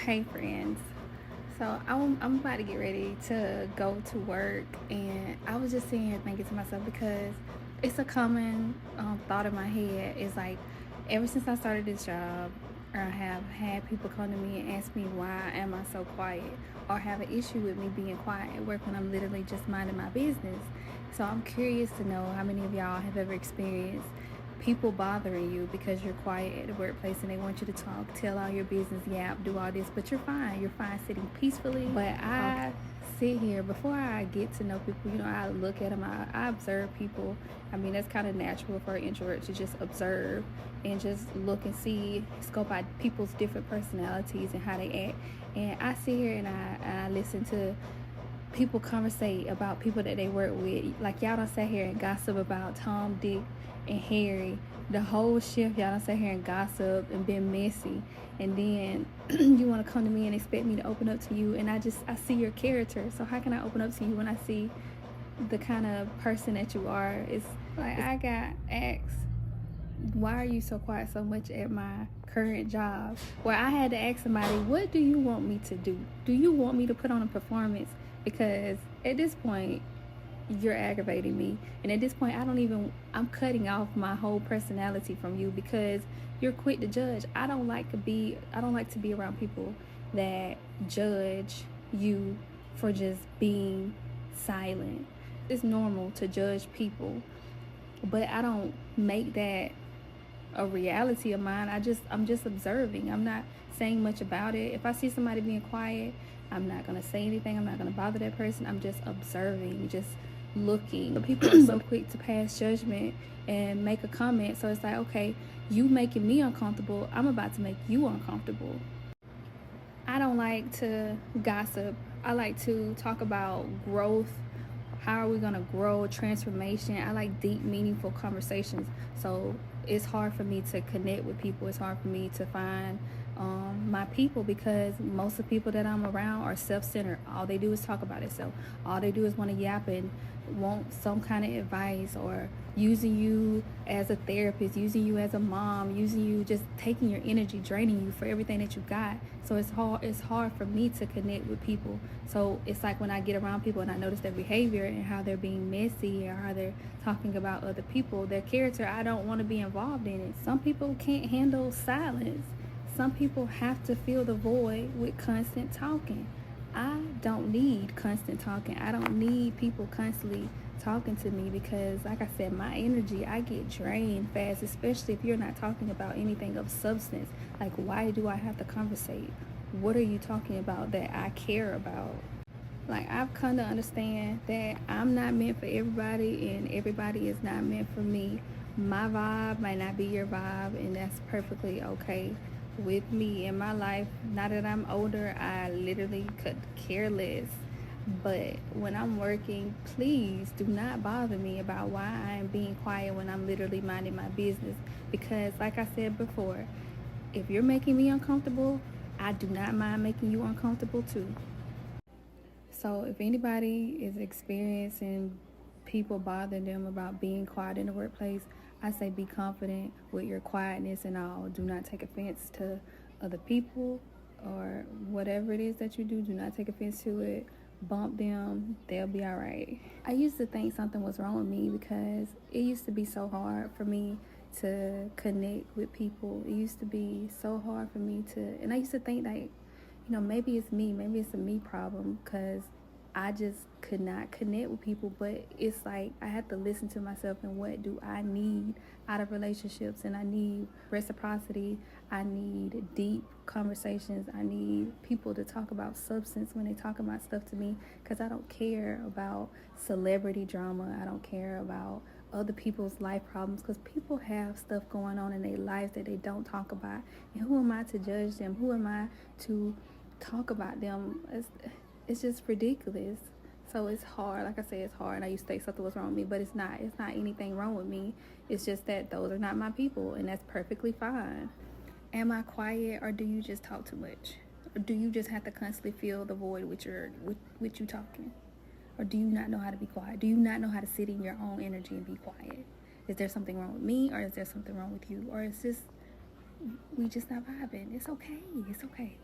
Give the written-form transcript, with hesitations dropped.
Hey friends, so I'm about to get ready to go to work, and I was just sitting here thinking to myself because it's a common thought in my head. It's like ever since I started this job, I have had people come to me and ask me why am I so quiet, or have an issue with me being quiet at work when I'm literally just minding my business. So I'm curious to know how many of y'all have ever experienced people bothering you because you're quiet at the workplace and they want you to talk, tell all your business, yap, do all this, but you're fine. You're fine sitting peacefully. But I sit here before I get to know people. I look at them. I observe people. I mean, that's kind of natural for an introvert to just observe and just look and see, scope out people's different personalities and how they act. And I sit here and I listen to people conversate about people that they work with. Like, y'all don't sit here and gossip about Tom, Dick, and Harry. The whole shift, y'all don't sit here and gossip and been messy. And then you want to come to me and expect me to open up to you. And I see your character. So how can I open up to you when I see the kind of person that you are? It's like I got asked, why are you so quiet so much at my current job? Where I had to ask somebody, what do you want me to do? Do you want me to put on a performance? Because at this point, you're aggravating me. And at this point, I'm cutting off my whole personality from you because you're quick to judge. I don't like to be around people that judge you for just being silent. It's normal to judge people, but I don't make that a reality of mine. I'm just observing. I'm not saying much about it. If I see somebody being quiet, I'm not gonna say anything. I'm not gonna bother that person. I'm just observing, just looking. But people are so quick to pass judgment and make a comment. So it's like, okay, you making me uncomfortable. I'm about to make you uncomfortable. I don't like to gossip. I like to talk about growth. How are we going to grow, transformation? I like deep, meaningful conversations. So it's hard for me to connect with people. It's hard for me to find my people because most of the people that I'm around are self-centered. All they do is talk about itself. All they do is want to yap and want some kind of advice, or using you as a therapist, using you as a mom, using you, just taking your energy, draining you for everything that you got. So it's hard for me to connect with people. So it's like when I get around people and I notice their behavior and how they're being messy or how they're talking about other people, their character, I don't want to be involved in it. Some people can't handle silence. Some people have to fill the void with constant talking. I don't need constant talking. I don't need people constantly talking to me because, like I said, my energy, I get drained fast, especially if you're not talking about anything of substance. Like, why do I have to conversate? What are you talking about that I care about? Like, I've come to understand that I'm not meant for everybody and everybody is not meant for me. My vibe might not be your vibe, and that's perfectly okay with me in my life. Now that I'm older, I literally could care less. But when I'm working, please do not bother me about why I am being quiet when I'm literally minding my business. Because, like I said before, if you're making me uncomfortable, I do not mind making you uncomfortable too. So if anybody is experiencing people bothering them about being quiet in the workplace, I say be confident with your quietness and all. Do not take offense to other people or whatever it is that you do. Do not take offense to it. Bump them. They'll be all right. I used to think something was wrong with me because it used to be so hard for me to connect with people. It used to be so hard for me and I used to think like, maybe it's me, maybe it's a me problem because I just could not connect with people. But it's like I have to listen to myself and what do I need out of relationships. And I need reciprocity. I need deep conversations. I need people to talk about substance when they talk about stuff to me, because I don't care about celebrity drama. I don't care about other people's life problems, because people have stuff going on in their lives that they don't talk about. And who am I to judge them? Who am I to talk about them? It's just ridiculous. So it's hard. Like I said, it's hard. And I used to think something was wrong with me, but it's not. It's not anything wrong with me. It's just that those are not my people, and that's perfectly fine. Am I quiet, or do you just talk too much? Or do you just have to constantly fill the void with you talking? Or do you not know how to be quiet? Do you not know how to sit in your own energy and be quiet? Is there something wrong with me, or is there something wrong with you? Or is this we just not vibing? It's okay. It's okay.